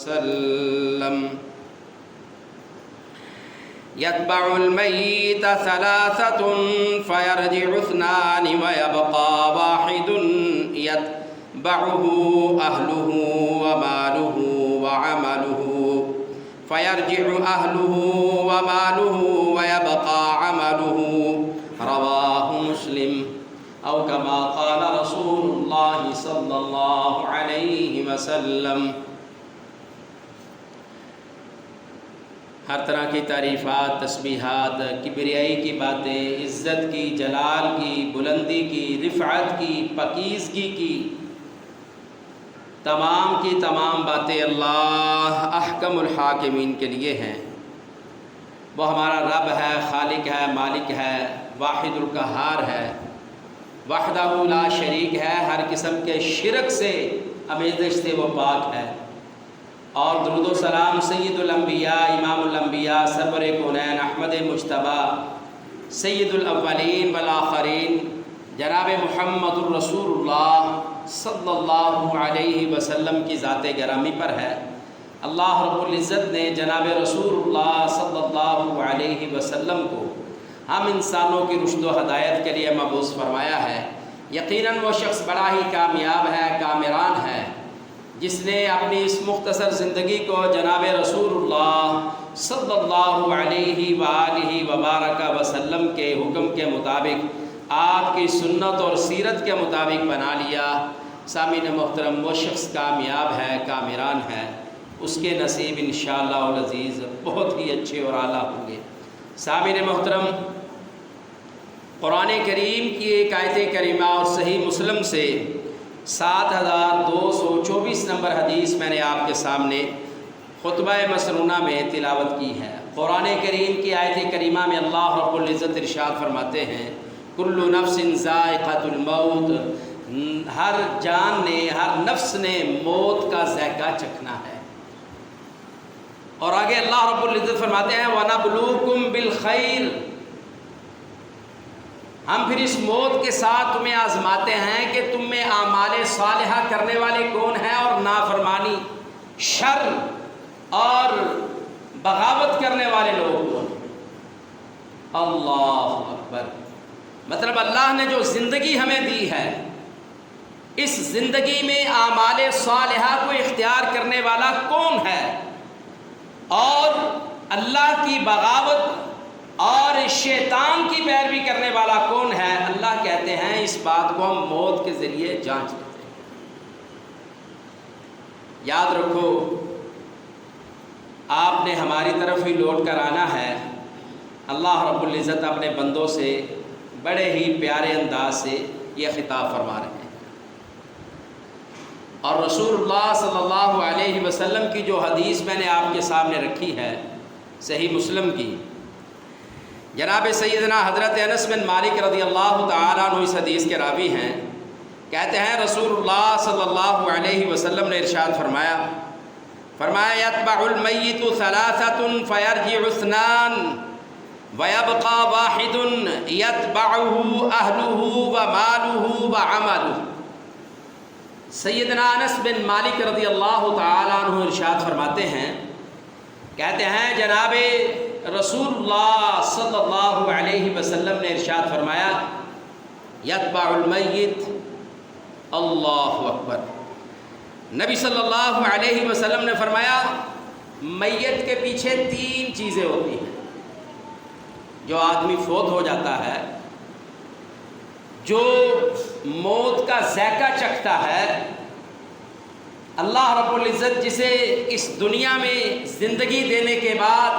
وسلم يتبع الميت ثلاثة فيرجع اثنان ويبقى واحد يتبعه أهله وماله وعمله فيرجع أهله وماله ويبقى عمله رواه مسلم أو كما قال رسول الله صلى الله عليه وسلم۔ ہر طرح کی تعریفات، تسبیحات، کبریائی کی باتیں، عزت کی، جلال کی، بلندی کی، رفعت کی، پاکیزگی کی تمام باتیں اللہ احکم الحاکمین کے لیے ہیں۔ وہ ہمارا رب ہے، خالق ہے، مالک ہے، واحد القہار ہے، وحدہ لا شریک ہے، ہر قسم کے شرک سے آمیزش سے وہ پاک ہے۔ اور درود و سلام سید الانبیاء، امام الانبیاء، سرور کونین، احمد مجتبیٰ، سید الاولین والآخرین، جناب محمد الرسول اللہ صلی اللہ علیہ وسلم کی ذات گرامی پر ہے۔ اللہ رب العزت نے جناب رسول اللہ صلی اللہ علیہ وسلم کو ہم انسانوں کی رشد و ہدایت کے لیے مبعوث فرمایا ہے۔ یقیناً وہ شخص بڑا ہی کامیاب ہے، کامران ہے، جس نے اپنی اس مختصر زندگی کو جناب رسول اللہ صلی اللہ علیہ وآلہ وبارک وسلم کے حکم کے مطابق، آپ کی سنت اور سیرت کے مطابق بنا لیا۔ سامعین محترم، وہ شخص کامیاب ہے، کامران ہے، اس کے نصیب انشاءاللہ العزیز بہت ہی اچھے اور اعلیٰ ہوں گے۔ سامعین محترم، قرآن کریم کی ایک آیت کریمہ اور صحیح مسلم سے 7224 نمبر حدیث میں نے آپ کے سامنے خطبہ مسنونہ میں تلاوت کی ہے۔ قرآن کریم کی آیت کریمہ میں اللہ رب العزت ارشاد فرماتے ہیں، کل نفس ذائقۃ الموت، ہر جان نے، ہر نفس نے موت کا ذائقہ چکھنا ہے۔ اور آگے اللہ رب العزت فرماتے ہیں وَنَبْلُوكُمْ بِالْخَيْرِ، ہم پھر اس موت کے ساتھ تمہیں آزماتے ہیں کہ تم میں اعمال صالحہ کرنے والے کون ہیں اور نافرمانی، شر اور بغاوت کرنے والے لوگ کون ہیں۔ اللہ اکبر۔ مطلب اللہ نے جو زندگی ہمیں دی ہے، اس زندگی میں اعمال صالحہ کو اختیار کرنے والا کون ہے اور اللہ کی بغاوت اور شیطان کی پیروی کرنے والا کون ہے، اللہ کہتے ہیں اس بات کو ہم موت کے ذریعے جانچ لیتے ہیں۔ یاد رکھو، آپ نے ہماری طرف ہی لوٹ کر آنا ہے۔ اللہ رب العزت اپنے بندوں سے بڑے ہی پیارے انداز سے یہ خطاب فرما رہے ہیں، اور رسول اللہ صلی اللہ علیہ وسلم کی جو حدیث میں نے آپ کے سامنے رکھی ہے، صحیح مسلم کی، جناب سیدنا حضرت انس بن مالک رضی اللہ تعالیٰ عنہ اس حدیث کے راوی ہیں، کہتے ہیں رسول اللہ صلی اللہ علیہ وسلم نے ارشاد فرمایا یتبع المیت ثلاثۃ فیرجع اثنان ویبقى واحد یتبعہ اہلہ ومالہ وعملہ۔ سیدنا انس بن مالک رضی اللہ تعالیٰ عنہ ارشاد فرماتے ہیں، کہتے ہیں جناب رسول اللہ صلی اللہ علیہ وسلم نے ارشاد فرمایا یتبع المیت، اللہ اکبر۔ نبی صلی اللہ علیہ وسلم نے فرمایا میت کے پیچھے 3 چیزیں ہوتی ہیں۔ جو آدمی فوت ہو جاتا ہے، جو موت کا ذائقہ چکھتا ہے، اللہ رب العزت جسے اس دنیا میں زندگی دینے کے بعد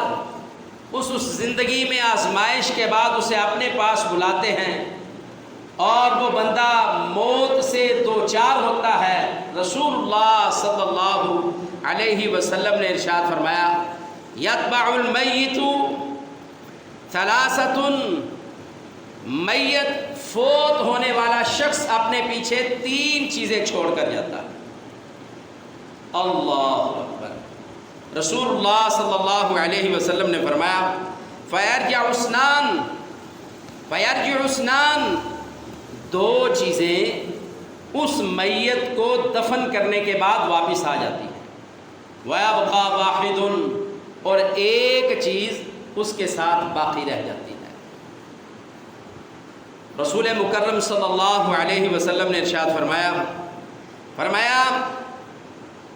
اس زندگی میں آزمائش کے بعد اسے اپنے پاس بلاتے ہیں اور وہ بندہ موت سے دوچار ہوتا ہے، رسول اللہ صلی اللہ علیہ وسلم نے ارشاد فرمایا یتبع المیت ثلاثۃ، میت فوت ہونے والا شخص اپنے پیچھے 3 چیزیں چھوڑ کر جاتا ہے۔ اللہ اکبر۔ رسول اللہ صلی اللہ علیہ وسلم نے فرمایا فیرجع اثنان، 2 چیزیں اس میت کو دفن کرنے کے بعد واپس آ جاتی ہیں۔ وَيَبْقَى وَاحِدٌ، اور ایک چیز اس کے ساتھ باقی رہ جاتی ہے۔ رسول مکرم صلی اللہ علیہ وسلم نے ارشاد فرمایا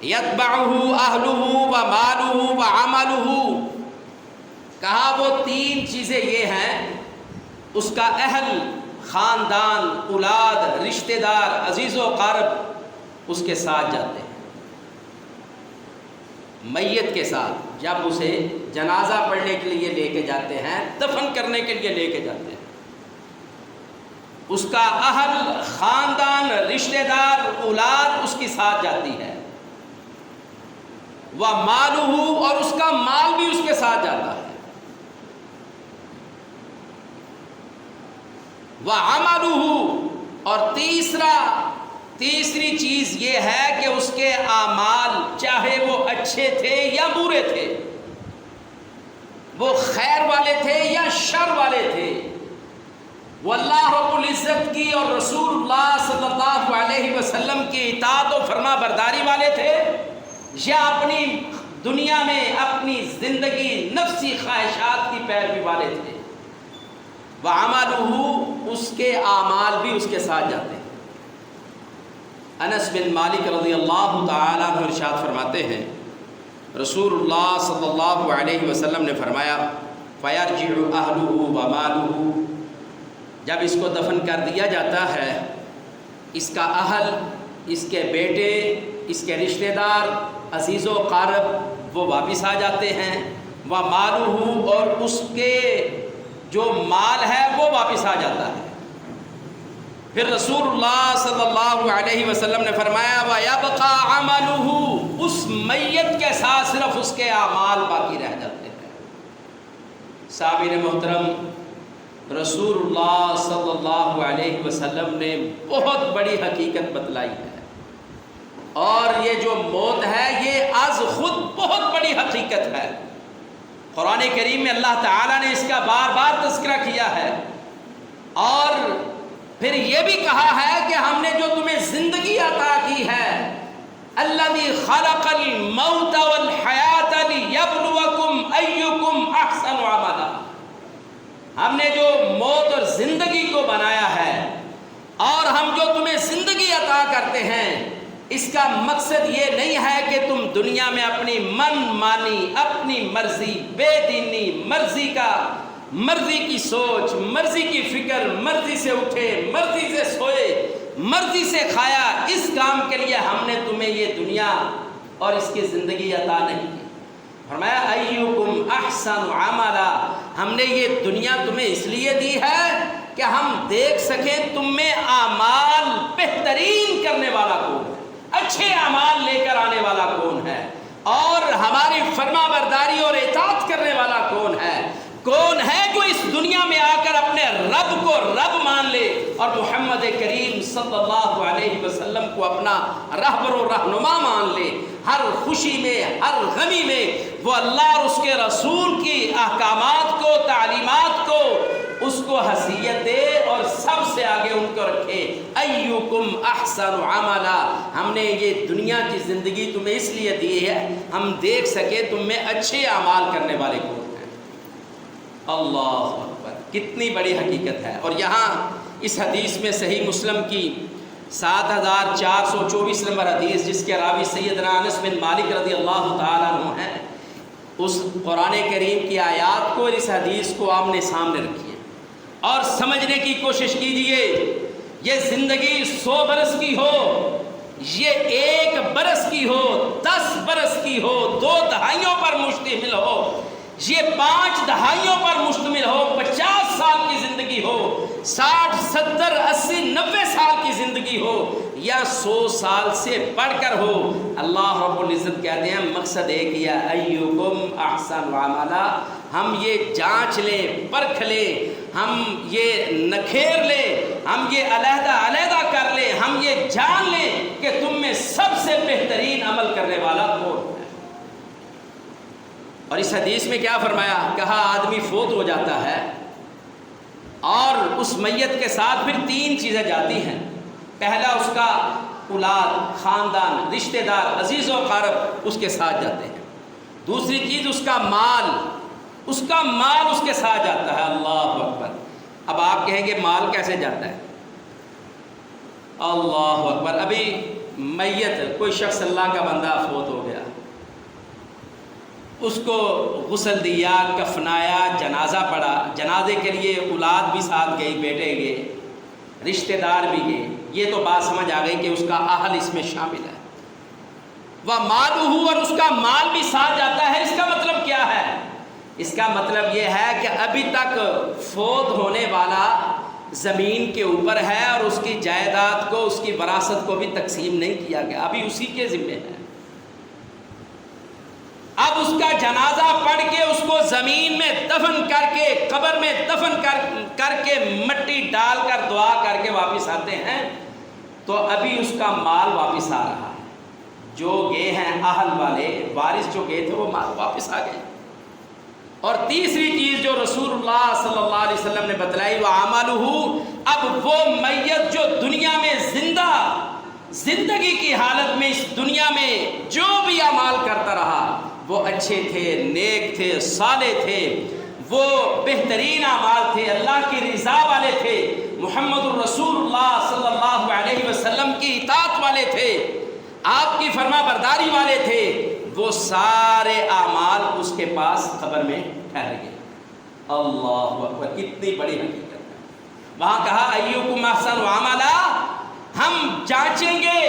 یتبعہ اہلہ ومالہ وعملہ، کہا وہ تین چیزیں یہ ہیں، اس کا اہل، خاندان، اولاد، رشتہ دار، عزیز و اقارب اس کے ساتھ جاتے ہیں۔ میت کے ساتھ جب اسے جنازہ پڑھنے کے لیے لے کے جاتے ہیں، دفن کرنے کے لیے لے کے جاتے ہیں، اس کا اہل، خاندان، رشتہ دار، اولاد اس کے ساتھ جاتی ہے۔ وَمَالُهُ، اور اس کا مال بھی اس کے ساتھ جاتا ہے۔ وَعَمَلُهُ، اور تیسری چیز یہ ہے کہ اس کے اعمال، چاہے وہ اچھے تھے یا برے تھے، وہ خیر والے تھے یا شر والے تھے، وہ اللہ رب العزت کی اور رسول اللہ صلی اللہ علیہ وسلم کی اطاعت و فرما برداری والے تھے، یا اپنی دنیا میں اپنی زندگی نفسی خواہشات کی پیروی والے تھے۔ وَعَمَلُهُ، اس کے اعمال بھی اس کے ساتھ جاتے ہیں۔ انس بن مالک رضی اللہ تعالیٰ عنہ ارشاد فرماتے ہیں، رسول اللہ صلی اللہ علیہ وسلم نے فرمایا فَيَرْجِعُ أَهْلُهُ وَمَالُهُ، جب اس کو دفن کر دیا جاتا ہے، اس کا اہل، اس کے بیٹے، اس کے رشتہ دار، عزیز و قارب وہ واپس آ جاتے ہیں۔ وَمَالُهُ، اور اس کے جو مال ہے وہ واپس آ جاتا ہے۔ پھر رسول اللہ صلی اللہ علیہ وسلم نے فرمایا وَيَبْقَى عَمَلُهُ، اس میت کے ساتھ صرف اس کے اعمال باقی رہ جاتے ہیں۔ سامعین محترم، رسول اللہ صلی اللہ علیہ وسلم نے بہت بڑی حقیقت بتلائی ہے، اور یہ جو موت ہے یہ از خود بہت بڑی حقیقت ہے۔ قرآن کریم میں اللہ تعالیٰ نے اس کا بار بار تذکرہ کیا ہے، اور پھر یہ بھی کہا ہے کہ ہم نے جو تمہیں زندگی عطا کی ہے، الذی خلق الموت والحیات لیبلوکم ایکم احسن عملا، ہم نے جو موت اور زندگی کو بنایا ہے، اور ہم جو تمہیں زندگی عطا کرتے ہیں، اس کا مقصد یہ نہیں ہے کہ تم دنیا میں اپنی من مانی، اپنی مرضی، بے دینی، مرضی کی سوچ، مرضی کی فکر، مرضی سے اٹھے، مرضی سے سوئے، مرضی سے کھایا، اس کام کے لیے ہم نے تمہیں یہ دنیا اور اس کی زندگی عطا نہیں کی۔ فرمایا ایکم احسن عملا، ہم نے یہ دنیا تمہیں اس لیے دی ہے کہ ہم دیکھ سکیں تم میں اعمال بہترین کرنے والا کون ہے، اچھے اعمال لے کر آنے والا کون ہے، اور ہماری فرما برداری اور اطاعت کرنے والا کون ہے جو اس دنیا میں آ کر اپنے رب کو رب مان لے، اور محمد کریم صلی اللہ علیہ وسلم کو اپنا رہبر و رہنما مان لے۔ ہر خوشی میں، ہر غمی میں وہ اللہ اور اس کے رسول کی احکامات کو، تعلیمات کو، اس کو حیثیت دے اور سب سے آگے ان کو رکھے۔ ایکم احسن عملا، ہم نے یہ دنیا کی زندگی تمہیں اس لیے دی ہے ہم دیکھ سکے تم میں اچھے اعمال کرنے والے کون ہیں۔ اللہ اکبر، کتنی بڑی حقیقت ہے۔ اور یہاں اس حدیث میں صحیح مسلم کی 7424 نمبر حدیث، جس کے راوی سیدنا انس بن مالک رضی اللہ تعالیٰ عنہ ہیں، اس قرآن کریم کی آیات کو اور اس حدیث کو آمنے سامنے رکھیے اور سمجھنے کی کوشش کیجیے۔ یہ زندگی 100 برس کی ہو، یہ 1 برس کی ہو، 10 برس کی ہو، 2 دہائیوں پر مشتمل ہو، یہ 5 دہائیوں پر مشتمل ہو، 50 سال کی زندگی ہو، 60 70 80 90 سال کی زندگی ہو، یا 100 سال سے بڑھ کر ہو، اللہ رب العزت کہتے ہیں مقصد ایک ہی ہے، ایکم احسن عملا، ہم یہ جانچ لیں، پرکھ لیں، ہم یہ نکھیر لیں، ہم یہ علیحدہ کر لیں، ہم یہ جان لیں کہ تم میں سب سے بہترین عمل کرنے والا کون ہے۔ اور اس حدیث میں کیا فرمایا؟ کہا آدمی فوت ہو جاتا ہے اور اس میت کے ساتھ پھر 3 چیزیں جاتی ہیں۔ پہلا اس کا اولاد، خاندان، رشتہ دار، عزیز و اقارب اس کے ساتھ جاتے ہیں۔ دوسری چیز اس کا مال اس کے ساتھ جاتا ہے۔ اللہ اکبر۔ اب آپ کہیں گے مال کیسے جاتا ہے؟ اللہ اکبر۔ ابھی میت، کوئی شخص اللہ کا بندہ فوت ہو گیا، اس کو غسل دیا، کفنایا، جنازہ پڑھا، جنازے کے لیے اولاد بھی ساتھ گئی، بیٹے گئے، رشتہ دار بھی گئے، یہ تو بات سمجھ آ گئی کہ اس کا اہل اس میں شامل ہے۔ وَمَالُهُ، اور اس کا مال بھی ساتھ جاتا ہے۔ اس کا مطلب کیا ہے؟ اس کا مطلب یہ ہے کہ ابھی تک فوت ہونے والا زمین کے اوپر ہے اور اس کی جائیداد کو، اس کی وراثت کو بھی تقسیم نہیں کیا گیا، ابھی اسی کے ذمہ ہے۔ اب اس کا جنازہ پڑھ کے اس کو زمین میں دفن کر کے، قبر میں دفن کر کے مٹی ڈال کر دعا کر کے واپس آتے ہیں تو ابھی اس کا مال واپس آ رہا ہے۔ جو گئے ہیں اہل والے، وارث جو گئے تھے، وہ مال واپس آ گئے۔ اور تیسری چیز جو رسول اللہ صلی اللہ علیہ وسلم نے بتلائی، وہ عملہ، اب وہ میت جو دنیا میں زندگی کی حالت میں اس دنیا میں جو بھی اعمال کرتا رہا، وہ اچھے تھے، نیک تھے، صالح تھے، وہ بہترین اعمال تھے، اللہ کی رضا والے تھے، محمد الرسول اللہ صلی اللہ علیہ وسلم کی اطاعت والے تھے، آپ کی فرما برداری والے تھے، وہ سارے اعمال اس کے پاس قبر میں ٹھہر گئے۔ اللہ اکبر، کتنی بڑی حقیقت ہے۔ وہاں کہا ایوکم احسن عملا، ہم جانچیں گے،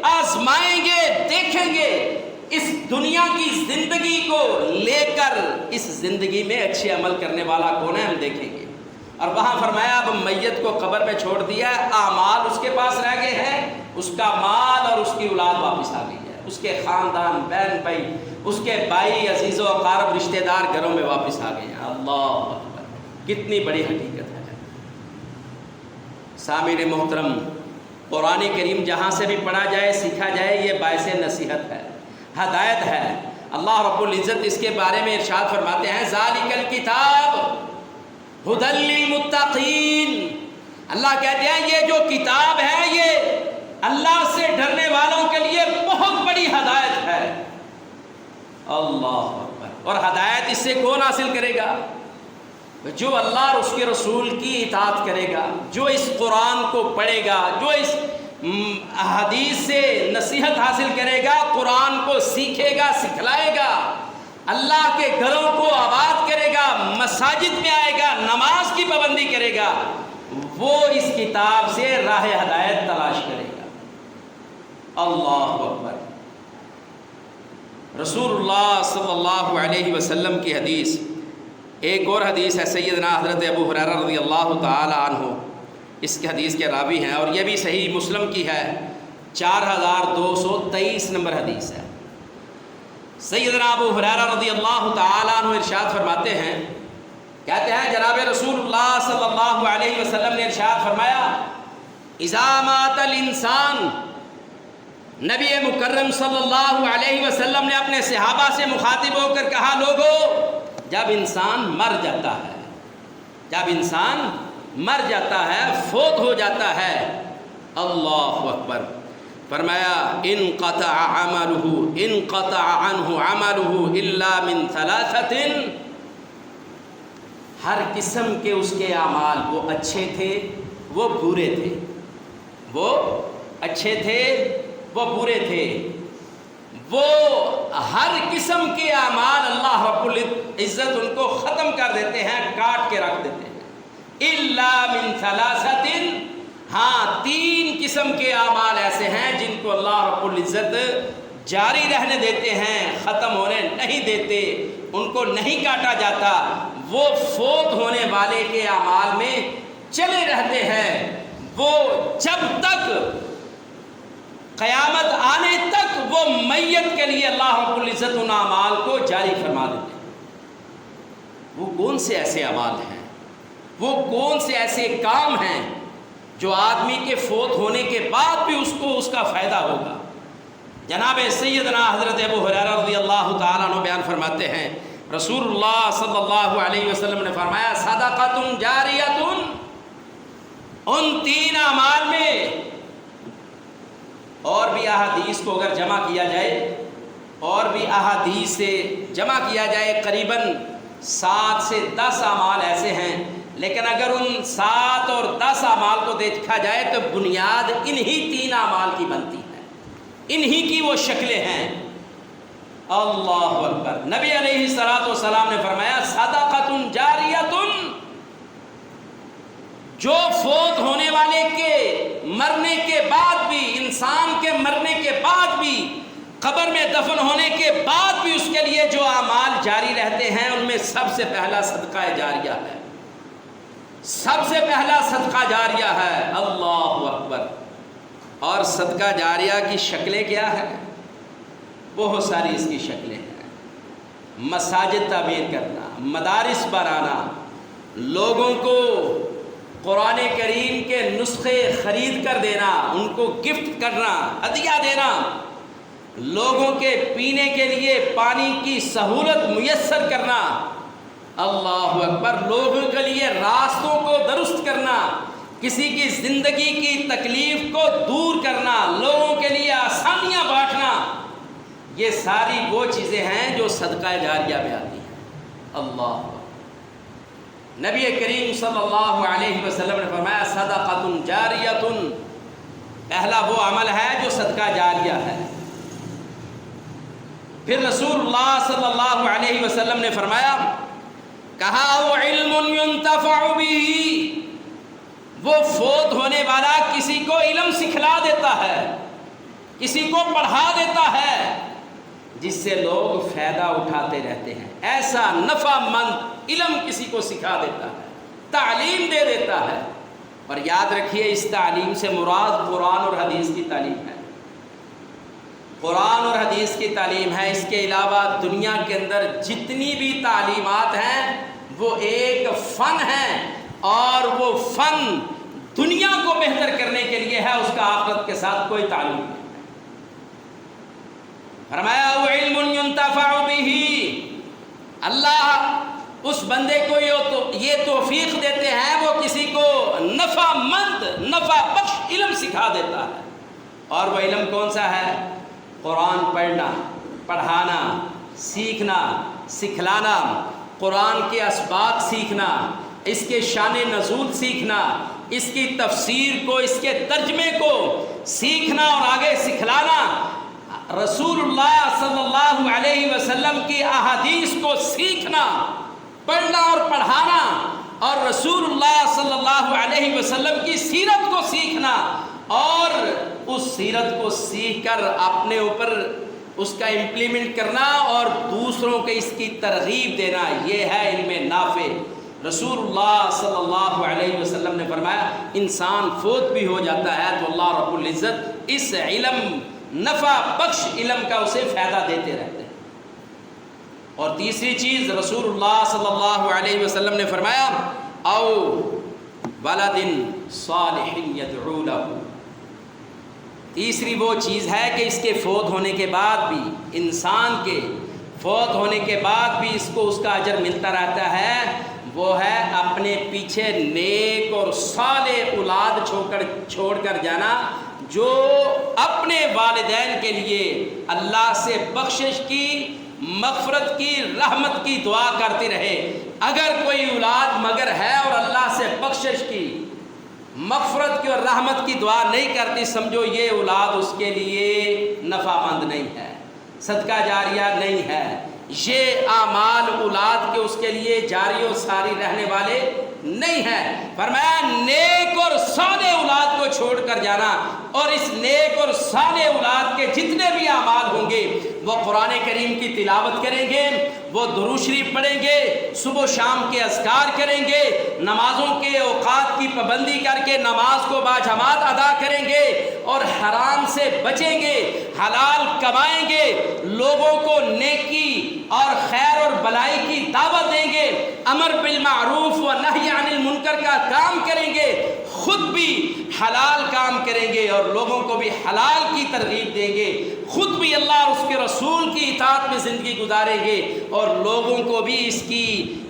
آزمائیں گے، دیکھیں گے اس دنیا کی زندگی کو لے کر اس زندگی میں اچھے عمل کرنے والا کون ہے، ہم دیکھیں گے۔ اور وہاں فرمایا اب میت کو قبر میں چھوڑ دیا، اعمال اس کے پاس رہ گئے ہیں، اس کا مال اور اس کی اولاد واپس آ گئی ہے، اس کے خاندان، بہن بھائی، اس کے بھائی، عزیز و اقارب، رشتہ دار گھروں میں واپس آ گئے ہیں۔ اللہ اکبر، کتنی بڑی حقیقت ہے۔ سامعین محترم، قرآن کریم جہاں سے بھی پڑھا جائے، سیکھا جائے، یہ باعث نصیحت ہے، ہدایت ہے۔ اللہ رب العزت اس کے بارے میں ارشاد فرماتے ہیں ذالک الکتاب ھدی للمتقین، اللہ کہتے ہیں یہ جو کتاب ہے یہ اللہ سے ڈرنے والوں کے لیے بہت بڑی ہدایت ہے۔ اللہ اکبر۔ اور ہدایت اس سے کون حاصل کرے گا؟ جو اللہ اور اس کے رسول کی اطاعت کرے گا، جو اس قرآن کو پڑھے گا، جو اس حدیث سے نصیحت حاصل کرے گا، قرآن کو سیکھے گا، سکھلائے گا، اللہ کے گھروں کو آباد کرے گا، مساجد میں آئے گا، نماز کی پابندی کرے گا، وہ اس کتاب سے راہ ہدایت تلاش کرے گا۔ اللہ اکبر۔ رسول اللہ صلی اللہ علیہ وسلم کی حدیث، ایک اور حدیث ہے سیدنا حضرت ابو ہریرہ رضی اللہ تعالی عنہ، اس کی حدیث کے راوی ہیں، اور یہ بھی صحیح مسلم کی ہے، 4223 نمبر حدیث ہے۔ سیدنا ابو ہریرہ رضی اللہ تعالی عنہ ارشاد فرماتے ہیں، کہتے ہیں جناب رسول اللہ صلی اللہ علیہ وسلم نے ارشاد فرمایا اذا مات الانسان، نبی مکرم صلی اللہ علیہ وسلم نے اپنے صحابہ سے مخاطب ہو کر کہا، لوگو جب انسان مر جاتا ہے، جب انسان مر جاتا ہے، فوت ہو جاتا ہے، اللہ اکبر، فرمایا انقطع عنہ عملہ الا من ثلاثۃ، ہر قسم کے اس کے اعمال، وہ اچھے تھے، وہ برے تھے، وہ اچھے تھے، وہ برے تھے، وہ ہر قسم کے اعمال اللہ رب العزت ان کو ختم کر دیتے ہیں، کاٹ کے رکھ دیتے ہیں، الا من ثلاثۃ، ہاں 3 قسم کے اعمال ایسے ہیں جن کو اللہ رب العزت جاری رہنے دیتے ہیں، ختم ہونے نہیں دیتے، ان کو نہیں کاٹا جاتا، وہ فوت ہونے والے کے اعمال میں چلے رہتے ہیں، وہ جب تک قیامت آنے تک وہ میت کے لیے اللہ رب العزت ان اعمال کو جاری فرما دیتے ہیں۔ وہ کون سے ایسے اعمال ہیں، وہ کون سے ایسے کام ہیں جو آدمی کے فوت ہونے کے بعد بھی اس کو اس کا فائدہ ہوگا؟ جناب سیدنا حضرت ابو ہریرہ رضی اللہ تعالیٰ عنہ بیان فرماتے ہیں، رسول اللہ صلی اللہ علیہ وسلم نے فرمایا صدقۃ جاریۃ، ان 3 اعمال میں اور بھی احادیث کو اگر جمع کیا جائے، اور بھی احادیث سے جمع کیا جائے، قریباً 7 سے 10 اعمال ایسے ہیں، لیکن اگر ان 7 اور 10 اعمال کو دیکھا جائے تو بنیاد انہی 3 اعمال کی بنتی ہے، انہی کی وہ شکلیں ہیں۔ اللہ اکبر۔ نبی علیہ الصلوۃ والسلام نے فرمایا صدقۃ جاریۃ، جو فوت ہونے والے کے مرنے کے بعد بھی، انسان کے مرنے کے بعد بھی، قبر میں دفن ہونے کے بعد بھی اس کے لیے جو اعمال جاری رہتے ہیں، ان میں سب سے پہلا صدقہ جاریہ ہے، سب سے پہلا صدقہ جاریہ ہے۔ اللہ اکبر۔ اور صدقہ جاریہ کی شکلیں کیا ہیں؟ بہت ساری اس کی شکلیں ہیں۔ مساجد تعمیر کرنا، مدارس بنانا، لوگوں کو قرآن کریم کے نسخے خرید کر دینا، ان کو گفٹ کرنا، ہدیہ دینا، لوگوں کے پینے کے لیے پانی کی سہولت میسر کرنا، اللہ اکبر، لوگوں کے لیے راستوں کو درست کرنا، کسی کی زندگی کی تکلیف کو دور کرنا، لوگوں کے لیے آسانیاں بانٹنا، یہ ساری وہ چیزیں ہیں جو صدقہ جاریہ میں آتی ہیں۔ اللہ اکبر۔ نبی کریم صلی اللہ علیہ وسلم نے فرمایا صدقۃ جاریۃ، پہلا وہ عمل ہے جو صدقہ جاریہ ہے۔ پھر رسول اللہ صلی اللہ علیہ وسلم نے فرمایا، کہا وہ علم ينتفع به، وہ فوت ہونے والا کسی کو علم سکھلا دیتا ہے، کسی کو پڑھا دیتا ہے، جس سے لوگ فائدہ اٹھاتے رہتے ہیں، ایسا نفع مند علم کسی کو سکھا دیتا ہے، تعلیم دے دیتا ہے۔ اور یاد رکھیے اس تعلیم سے مراد قرآن اور حدیث کی تعلیم ہے، قرآن اور حدیث کی تعلیم ہے۔ اس کے علاوہ دنیا کے اندر جتنی بھی تعلیمات ہیں وہ ایک فن ہے، اور وہ فن دنیا کو بہتر کرنے کے لیے ہے، اس کا آخرت کے ساتھ کوئی تعلق نہیں۔ فرمایا وہ علم ينتفع به، اللہ اس بندے کو یہ توفیق دیتے ہیں، وہ کسی کو نفع مند، نفع بخش علم سکھا دیتا ہے۔ اور وہ علم کون سا ہے؟ قرآن پڑھنا، پڑھانا، سیکھنا، سکھلانا، قرآن کے اسباق سیکھنا، اس کے شان نزول سیکھنا، اس کی تفسیر کو، اس کے ترجمے کو سیکھنا اور آگے سکھلانا، رسول اللہ صلی اللہ علیہ وسلم کی احادیث کو سیکھنا، پڑھنا اور پڑھانا، اور رسول اللہ صلی اللہ علیہ وسلم کی سیرت کو سیکھنا، اور اس سیرت کو سیکھ کر اپنے اوپر اس کا امپلیمنٹ کرنا اور دوسروں کو اس کی ترغیب دینا، یہ ہے علم نافع۔ رسول اللہ صلی اللہ علیہ وسلم نے فرمایا انسان فوت بھی ہو جاتا ہے تو اللہ رب العزت اس علم، نفع بخش علم کا اسے فائدہ دیتے رہتے ہیں۔ اور تیسری چیز رسول اللہ صلی اللہ علیہ وسلم نے فرمایا او ولد صالح یدعو لہ، تیسری وہ چیز ہے کہ اس کے فوت ہونے کے بعد بھی، انسان کے فوت ہونے کے بعد بھی اس کو اس کا اجر ملتا رہتا ہے، وہ ہے اپنے پیچھے نیک اور صالح اولاد چھوڑ کر جانا، جو اپنے والدین کے لیے اللہ سے بخشش کی، مغفرت کی، رحمت کی دعا کرتے رہے۔ اگر کوئی اولاد مگر ہے اور اللہ سے بخشش کی، مغفرت کی اور رحمت کی دعا نہیں کرتی، سمجھو یہ اولاد اس کے لیے نفع مند نہیں ہے، صدقہ جاریہ نہیں ہے، یہ اعمال اولاد کے اس کے لیے جاری و ساری رہنے والے نہیں ہیں۔ فرمایا نیک اور صالح اولاد کو چھوڑ کر جانا، اور اس نیک اور صالح اولاد کے جتنے بھی اعمال ہوں گے، وہ قرآن کریم کی تلاوت کریں گے، وہ درود شریف پڑھیں گے، صبح و شام کے اذکار کریں گے، نمازوں کے اوقات کی پابندی کر کے نماز کو باجماعت ادا کریں گے، اور حرام سے بچیں گے، حلال کمائیں گے، لوگوں کو نیکی اور خیر اور بلائی کی دعوت دیں گے، امر بالمعروف و نہی عن المنکر کا کام کریں گے، خود بھی حلال کام کریں گے اور لوگوں کو بھی حلال کی ترغیب دیں گے، خود بھی اللہ اور اس کے رسول کی اطاعت میں زندگی گزاریں گے، اور لوگوں کو بھی اس کی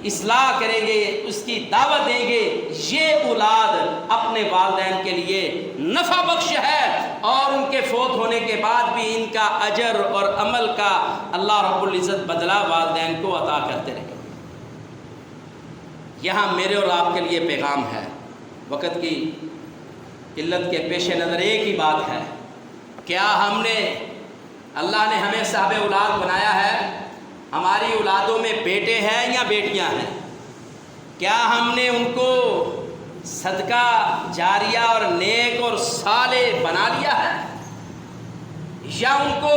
اصلاح کریں گے، اس کی دعوت دیں گے، یہ اولاد اپنے والدین کے لیے نفع بخش ہے، اور ان کے فوت ہونے کے بعد بھی ان کا اجر اور عمل کا اللہ رب العزت بدلہ والدین کو عطا کرتے رہے۔ یہاں میرے اور آپ کے لیے پیغام ہے، وقت کی قلت کے پیش نظر ایک ہی بات ہے، کیا ہم نے، اللہ نے ہمیں صاحب اولاد بنایا ہے، ہماری اولادوں میں بیٹے ہیں یا بیٹیاں ہیں، کیا ہم نے ان کو صدقہ جاریہ اور نیک اور صالح بنا لیا ہے، یا ان کو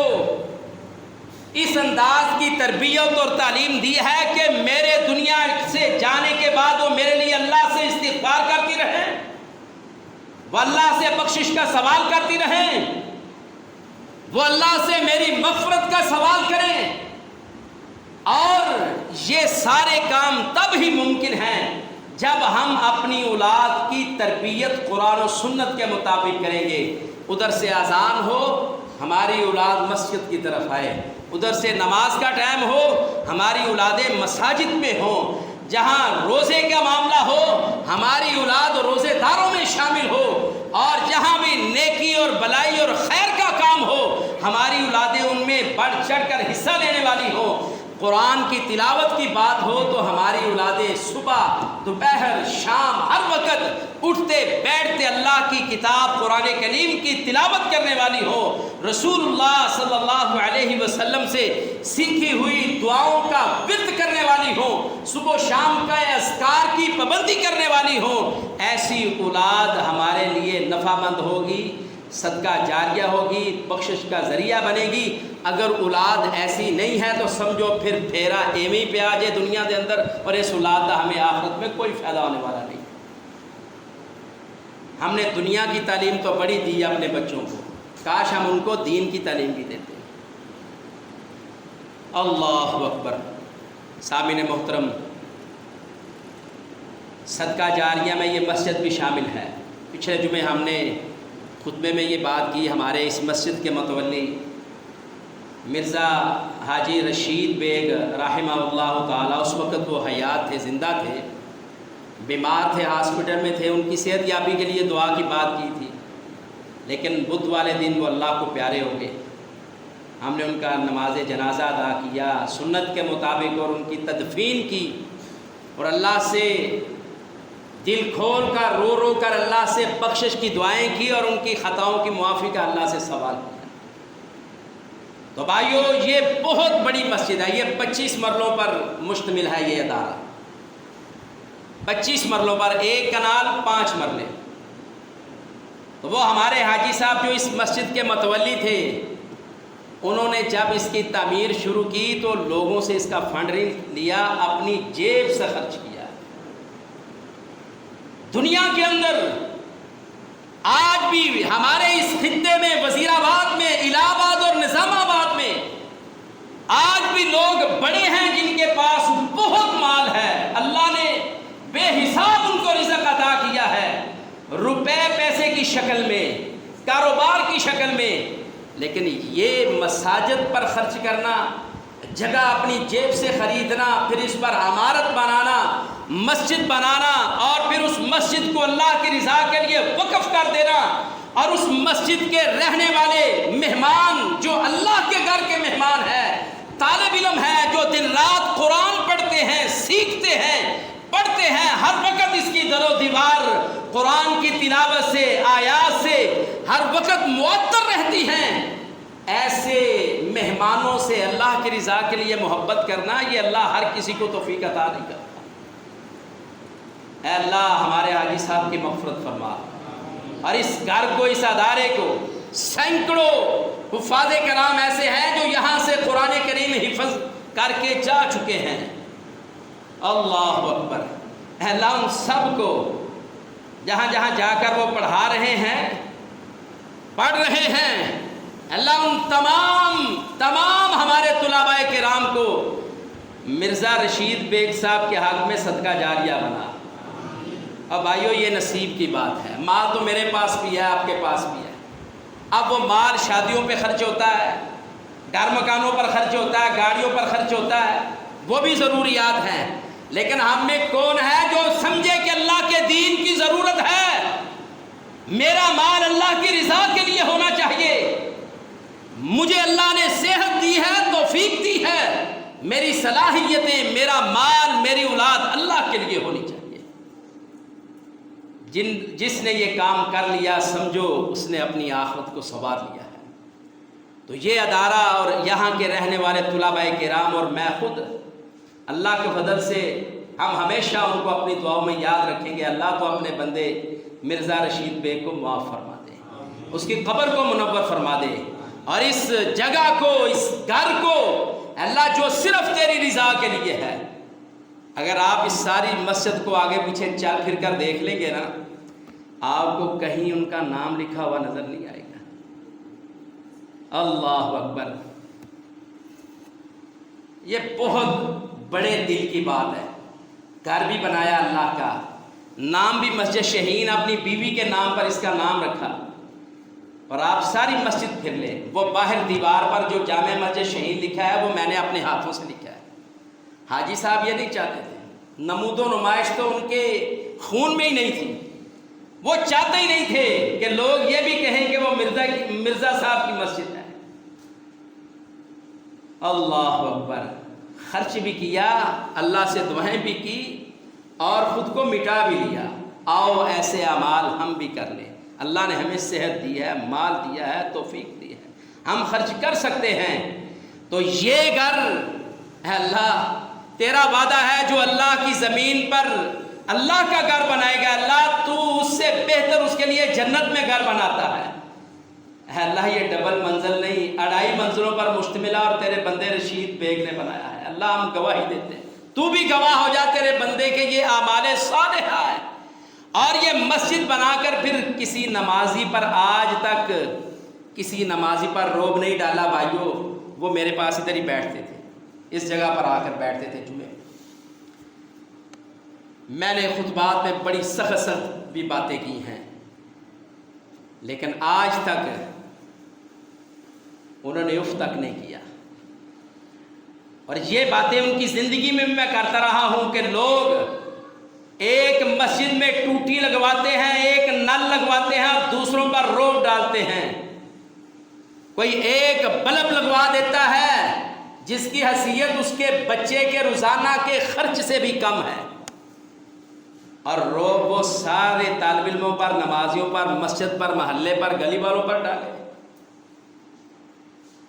اس انداز کی تربیت اور تعلیم دی ہے کہ میرے دنیا سے جانے کے بعد وہ میرے لیے اللہ سے استغفار کرتی رہیں، وہ اللہ سے بخشش کا سوال کرتی رہیں، وہ اللہ سے میری مغفرت کا سوال کریں۔ اور یہ سارے کام تب ہی ممکن ہیں جب ہم اپنی اولاد کی تربیت قرآن و سنت کے مطابق کریں گے۔ ادھر سے اذان ہو، ہماری اولاد مسجد کی طرف آئے، ادھر سے نماز کا ٹائم ہو، ہماری اولادیں مساجد میں ہوں، جہاں روزے کا معاملہ ہو ہماری اولاد روزے داروں میں شامل ہو، اور جہاں بھی نیکی اور بلائی اور خیر کا کام ہو ہماری اولادیں ان میں بڑھ چڑھ کر حصہ لینے والی ہوں۔ قرآن کی تلاوت کی بات ہو تو ہماری اولادیں صبح دوپہر شام ہر وقت اٹھتے بیٹھتے اللہ کی کتاب قرآن کریم کی تلاوت کرنے والی ہو، رسول اللہ صلی اللہ علیہ وسلم سے سیکھی ہوئی دعاؤں کا ورد کرنے والی ہو، صبح و شام کا اذکار کی پابندی کرنے والی ہو۔ ایسی اولاد ہمارے لیے نفع مند ہوگی، صدقہ جاریہ ہوگی، بخشش کا ذریعہ بنے گی۔ اگر اولاد ایسی نہیں ہے تو سمجھو پھر پھیرا ایویں پہ آ جائے دنیا دے اندر، اور اس اولاد کا ہمیں آخرت میں کوئی فائدہ ہونے والا نہیں۔ ہم نے دنیا کی تعلیم تو بڑی دی اپنے بچوں کو، کاش ہم ان کو دین کی تعلیم بھی دیتے۔ اللہ اکبر۔ سامعین محترم، صدقہ جاریہ میں یہ مسجد بھی شامل ہے۔ پچھلے جمعے ہم نے خطبے میں یہ بات کی، ہمارے اس مسجد کے متولی مرزا حاجی رشید بیگ رحمہ اللہ تعالیٰ، اس وقت وہ حیات تھے، زندہ تھے، بیمار تھے، ہاسپٹل میں تھے، ان کی صحت یابی کے لیے دعا کی بات کی تھی، لیکن بدھ والے دن وہ اللہ کو پیارے ہو گئے۔ ہم نے ان کا نماز جنازہ ادا کیا سنت کے مطابق، اور ان کی تدفین کی، اور اللہ سے دل کھول کر رو رو کر اللہ سے بخشش کی دعائیں کی، اور ان کی خطاؤں کی معافی کا اللہ سے سوال کیا۔ تو بھائیو، یہ بہت بڑی مسجد ہے، یہ 25 مرلوں پر مشتمل ہے یہ ادارہ، 25 مرلوں پر، ایک کنال 5 مرلے۔ تو وہ ہمارے حاجی صاحب جو اس مسجد کے متولی تھے، انہوں نے جب اس کی تعمیر شروع کی تو لوگوں سے اس کا فنڈنگ لیا، اپنی جیب سے خرچ کیا۔ دنیا کے اندر آج بھی ہمارے اس خطے میں، وزیر آباد میں، الہ آباد اور نظام آباد میں آج بھی لوگ بڑے ہیں جن کے پاس بہت مال ہے، اللہ نے بے حساب ان کو رزق عطا کیا ہے، روپے پیسے کی شکل میں، کاروبار کی شکل میں، لیکن یہ مساجد پر خرچ کرنا، جگہ اپنی جیب سے خریدنا، پھر اس پر عمارت بنانا، مسجد بنانا، اور پھر اس مسجد کو اللہ کی رضا کے لیے وقف کر دینا، اور اس مسجد کے رہنے والے مہمان جو اللہ کے گھر کے مہمان ہیں، طالب علم ہیں جو دن رات قرآن پڑھتے ہیں، سیکھتے ہیں، پڑھتے ہیں، ہر وقت اس کی در و دیوار قرآن کی تلاوت سے، آیات سے ہر وقت معطر رہتی ہیں، ایسے مہمانوں سے اللہ کی رضا کے لیے محبت کرنا، یہ اللہ ہر کسی کو توفیق عطا نہیں کرتا۔ اے اللہ ہمارے حاجی صاحب کی مغفرت فرما، اور اس گھر کو، اس ادارے کو، سینکڑوں حفاظ کرام ایسے ہیں جو یہاں سے قرآن کریم حفظ کر کے جا چکے ہیں۔ اللہ اکبر۔ اے اللہ ان سب کو جہاں جہاں جا کر وہ پڑھا رہے ہیں، پڑھ رہے ہیں، اللہ ان تمام ہمارے طلباء کرام کو مرزا رشید بیگ صاحب کے حق میں صدقہ جاریہ بنا۔ اب بھائیو، یہ نصیب کی بات ہے، مال تو میرے پاس بھی ہے، آپ کے پاس بھی ہے، اب وہ مال شادیوں پہ خرچ ہوتا ہے، گھر مکانوں پر خرچ ہوتا ہے، گاڑیوں پر خرچ ہوتا ہے، وہ بھی ضروریات ہیں، لیکن ہم میں کون ہے جو سمجھے کہ اللہ کے دین کی ضرورت ہے؟ میرا مال اللہ کی رضا کے لیے ہونا چاہیے، مجھے اللہ نے صحت دی ہے، توفیق دی ہے، میری صلاحیتیں، میرا مال، میری اولاد اللہ کے لیے ہونی چاہیے۔ جس نے یہ کام کر لیا سمجھو اس نے اپنی آخرت کو سنوار لیا ہے۔ تو یہ ادارہ اور یہاں کے رہنے والے طلباء کرام اور میں خود اللہ کے فضل سے ہم ہمیشہ ان کو اپنی دعاؤں میں یاد رکھیں گے۔ اللہ تو اپنے بندے مرزا رشید بیگ کو معاف فرما دے، اس کی قبر کو منور فرما دے، اور اس جگہ کو، اس گھر کو اللہ جو صرف تیری رضا کے لیے ہے، اگر آپ اس ساری مسجد کو آگے پیچھے چل پھر کر دیکھ لیں گے نا، آپ کو کہیں ان کا نام لکھا ہوا نظر نہیں آئے گا۔ اللہ اکبر، یہ بہت بڑے دل کی بات ہے۔ گھر بھی بنایا اللہ کا، نام بھی مسجد شہین اپنی بیوی کے نام پر اس کا نام رکھا، اور آپ ساری مسجد پھر لیں، وہ باہر دیوار پر جو جامع مسجد شہین لکھا ہے وہ میں نے اپنے ہاتھوں سے لکھا ہے۔ حاجی صاحب یہ نہیں چاہتے تھے، نمود و نمائش تو ان کے خون میں ہی نہیں تھی، وہ چاہتے ہی نہیں تھے کہ لوگ یہ بھی کہیں کہ وہ مرزا صاحب کی مسجد ہے۔ اللہ اکبر، خرچ بھی کیا، اللہ سے دعائیں بھی کی، اور خود کو مٹا بھی لیا۔ آؤ ایسے اعمال ہم بھی کر لیں۔ اللہ نے ہمیں صحت دی ہے، مال دیا ہے، توفیق دی ہے، ہم خرچ کر سکتے ہیں۔ تو یہ گھر ہے اللہ، تیرا وعدہ ہے جو اللہ کی زمین پر اللہ کا گھر بنائے گا، اللہ تو اس سے بہتر اس کے لیے جنت میں گھر بناتا ہے۔ اے اللہ یہ ڈبل منزل نہیں، 2.5 منزلوں پر مشتمل اور تیرے بندے رشید بیگ نے بنایا ہے۔ اللہ ہم گواہی دیتے ہیں، تو بھی گواہ ہو جا تیرے بندے کے یہ اعمال صالحہ ہے۔ اور یہ مسجد بنا کر پھر کسی نمازی پر آج تک کسی نمازی پر روب نہیں ڈالا بھائیو۔ وہ میرے پاس ادھر ہی بیٹھتے تھے، اس جگہ پر آ کر بیٹھتے تھے جمعے۔ میں نے خطبات میں بڑی سخت سخت بھی باتیں کی ہیں، لیکن آج تک انہوں نے اف تک نہیں کیا۔ اور یہ باتیں ان کی زندگی میں بھی میں کرتا رہا ہوں کہ لوگ ایک مسجد میں ٹوٹی لگواتے ہیں، ایک نل لگواتے ہیں اور دوسروں پر روب ڈالتے ہیں۔ کوئی ایک بلب لگوا دیتا ہے جس کی حیثیت اس کے بچے کے روزانہ کے خرچ سے بھی کم ہے، اور روب وہ سارے طالب علموں پر، نمازیوں پر، مسجد پر، محلے پر، گلی والوں پر ڈالے۔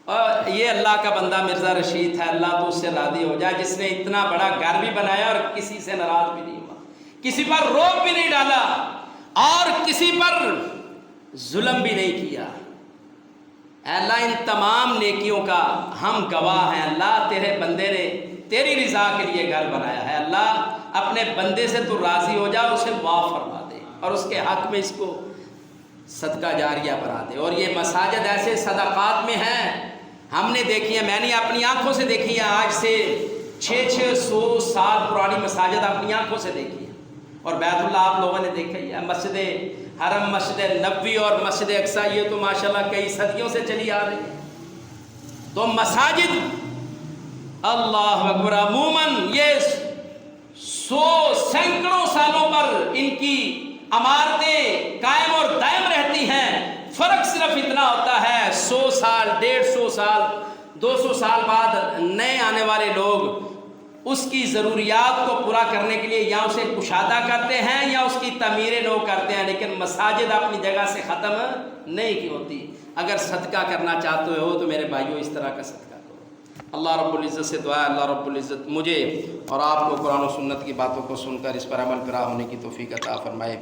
اور یہ اللہ کا بندہ مرزا رشید ہے، اللہ تو اس سے راضی ہو جائے، جس نے اتنا بڑا گھر بھی بنایا اور کسی سے ناراض بھی نہیں ہوا، کسی پر روب بھی نہیں ڈالا اور کسی پر ظلم بھی نہیں کیا۔ اے اللہ ان تمام نیکیوں کا ہم گواہ ہیں۔ اللہ تیرے بندے نے تیری رضا کے لیے گھر بنایا ہے، اللہ اپنے بندے سے تو راضی ہو جا، اسے معاف فرما دے اور اس کے حق میں اس کو صدقہ جاریہ بنا دے۔ اور یہ مساجد ایسے صدقات میں ہیں، ہم نے دیکھی ہیں، میں نے اپنی آنکھوں سے دیکھی ہیں، آج سے 600 سال پرانی مساجد اپنی آنکھوں سے دیکھی ہیں، اور بیت اللہ آپ لوگوں نے دیکھا ہی ہے، مسجد حرم، مسجد نبوی اور مسجد اقصیٰ، یہ تو ماشاءاللہ کئی صدیوں سے چلی آ رہی ہے۔ تو مساجد اللہ اکبر عموماً یہ 100 سینکڑوں سالوں پر ان کی عمارتیں قائم اور دائم رہتی ہیں۔ فرق صرف اتنا ہوتا ہے 100 سال، 150 سال، 200 سال بعد نئے آنے والے لوگ اس کی ضروریات کو پورا کرنے کے لیے یا اسے کشادہ کرتے ہیں یا اس کی تعمیریں نو کرتے ہیں، لیکن مساجد اپنی جگہ سے ختم نہیں کی ہوتی۔ اگر صدقہ کرنا چاہتے ہو تو میرے بھائیوں اس طرح کا صدقہ کرو۔ اللہ رب العزت سے دعا ہے اللہ رب العزت مجھے اور آپ کو قرآن و سنت کی باتوں کو سن کر اس پر عمل پیرا ہونے کی توفیق عطا فرمائے۔